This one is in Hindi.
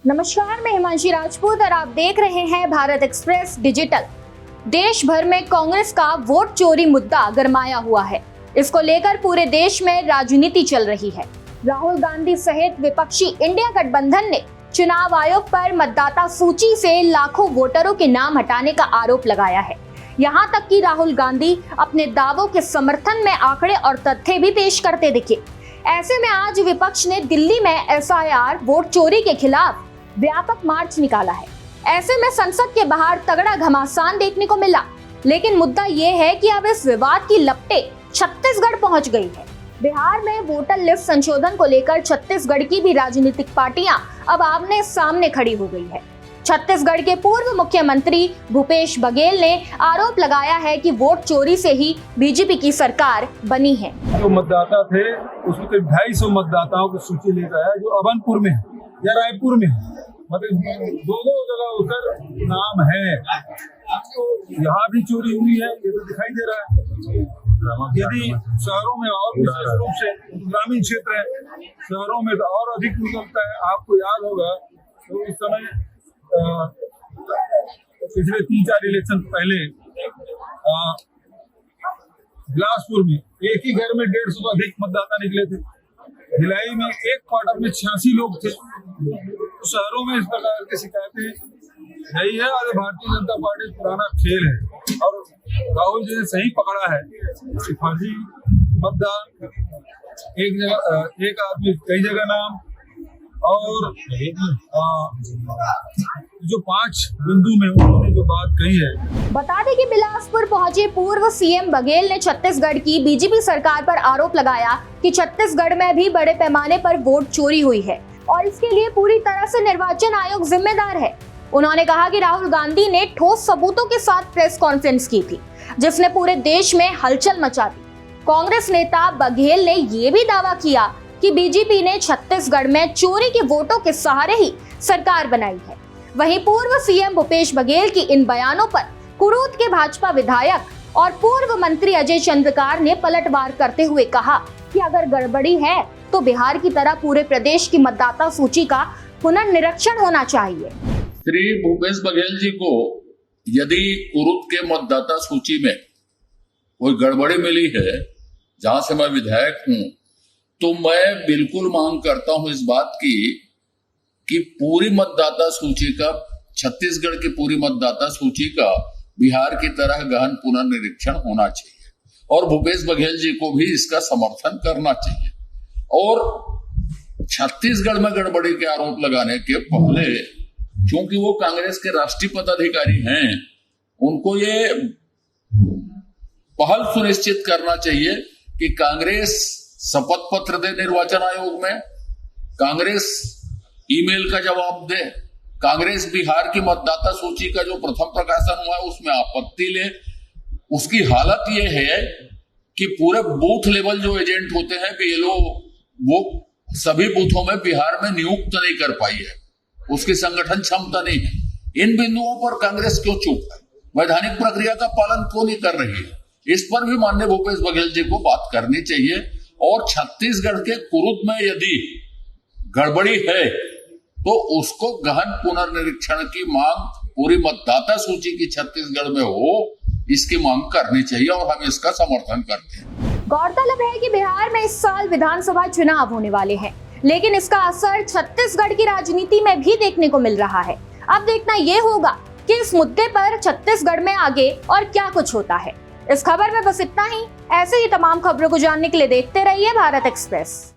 नमस्कार, मैं हिमांशी राजपूत और आप देख रहे हैं भारत एक्सप्रेस डिजिटल। देश भर में कांग्रेस का वोट चोरी मुद्दा गरमाया हुआ है। इसको लेकर पूरे देश में राजनीति चल रही है। राहुल गांधी सहित विपक्षी इंडिया गठबंधन ने चुनाव आयोग पर मतदाता सूची से लाखों वोटरों के नाम हटाने का आरोप लगाया है। यहाँ तक कि राहुल गांधी अपने दावों के समर्थन में आंकड़े और तथ्य भी पेश करते दिखे। ऐसे में आज विपक्ष ने दिल्ली में एसआईआर वोट चोरी के खिलाफ व्यापक मार्च निकाला है। ऐसे में संसद के बाहर तगड़ा घमासान देखने को मिला। लेकिन मुद्दा ये है कि अब इस विवाद की लपटें छत्तीसगढ़ पहुंच गई है। बिहार में वोटर लिस्ट संशोधन को लेकर छत्तीसगढ़ की भी राजनीतिक पार्टियां अब आमने सामने खड़ी हो गई है। छत्तीसगढ़ के पूर्व मुख्यमंत्री भूपेश बघेल ने आरोप लगाया है कि वोट चोरी से ही बीजेपी की सरकार बनी है। जो मतदाता थे उसमें करीब 250 मतदाताओं की सूची लेकर आया जो अभनपुर में है या रायपुर में है, मतलब दो जगह उधर नाम है। तो यहाँ भी चोरी हुई है, ये तो दिखाई दे रहा है। यदि शहरों में और विशेष रूप से ग्रामीण क्षेत्र है, शहरों में तो और अधिक निकलता है। आपको याद होगा तो इस समय पिछले 3-4 इलेक्शन पहले बिलासपुर में एक ही घर में 150 से अधिक मतदाता निकले थे। भिलाई में एक क्वार्टर में 86 लोग थे। तो शहरों में इस प्रकार की शिकायतें यही है और भारतीय जनता पार्टी पुराना खेल है। और राहुल जी ने सही पकड़ा है कि फर्जी मतदान, एक जगह एक आदमी कई जगह नाम, और जो 5 बिंदु में उन्होंने जो बात कही है। बता दें कि बिलासपुर पहुंचे पूर्व सीएम बघेल ने छत्तीसगढ़ की बीजेपी सरकार पर आरोप लगाया कि छत्तीसगढ़ में भी बड़े पैमाने पर वोट चोरी हुई है और इसके लिए पूरी तरह से निर्वाचन आयोग जिम्मेदार है। उन्होंने कहा कि राहुल गांधी ने ठोस सबूतों के साथ प्रेस कॉन्फ्रेंस की थी जिसने पूरे देश में हलचल मचा दी। कांग्रेस नेता बघेल ने ये भी दावा किया कि बीजेपी ने छत्तीसगढ़ में चोरी के वोटों के सहारे ही सरकार बनाई है। वहीं पूर्व सीएम भूपेश बघेल की इन बयानों पर कुरूद के भाजपा विधायक और पूर्व मंत्री अजय चंद्रकार ने पलटवार करते हुए कहा कि अगर गड़बड़ी है तो बिहार की तरह पूरे प्रदेश की मतदाता सूची का पुनर्निरीक्षण होना चाहिए। श्री भूपेश बघेल जी को यदि कुरूद के मतदाता सूची में कोई गड़बड़ी मिली है, जहां से मैं विधायक हूं, तो मैं बिल्कुल मांग करता हूं इस बात की कि पूरी मतदाता सूची का, छत्तीसगढ़ की पूरी मतदाता सूची का बिहार की तरह गहन पुनर्निरीक्षण होना चाहिए और भूपेश बघेल जी को भी इसका समर्थन करना चाहिए। और छत्तीसगढ़ में गड़बड़ी के आरोप लगाने के पहले, क्योंकि वो कांग्रेस के राष्ट्रीय पदाधिकारी हैं, उनको ये पहल सुनिश्चित करना चाहिए कि कांग्रेस शपथ पत्र दे निर्वाचन आयोग में, कांग्रेस ईमेल का जवाब दे, कांग्रेस बिहार की मतदाता सूची का जो प्रथम प्रकाशन हुआ है उसमें आपत्ति ले। उसकी हालत यह है कि पूरे बूथ लेवल जो एजेंट होते हैं बीएलओ, वो सभी बूथों में बिहार में नियुक्त नहीं कर पाई है, उसकी संगठन क्षमता नहीं है। इन बिंदुओं पर कांग्रेस क्यों चुप है? वैधानिक प्रक्रिया का पालन क्यों नहीं कर रही है? इस पर भी माननीय भूपेश बघेल जी को बात करनी चाहिए। और छत्तीसगढ़ के कुरूद में यदि गड़बड़ी है तो उसको गहन पुनर्निरीक्षण की मांग पूरी मतदाता सूची की छत्तीसगढ़ में हो, इसकी मांग करनी चाहिए और हम इसका समर्थन करते हैं। गौरतलब है कि बिहार में इस साल विधानसभा चुनाव होने वाले हैं, लेकिन इसका असर छत्तीसगढ़ की राजनीति में भी देखने को मिल रहा है। अब देखना ये होगा कि इस मुद्दे पर छत्तीसगढ़ में आगे और क्या कुछ होता है। इस खबर में बस इतना ही। ऐसे ही तमाम खबरों को जानने के लिए देखते रहिए भारत एक्सप्रेस।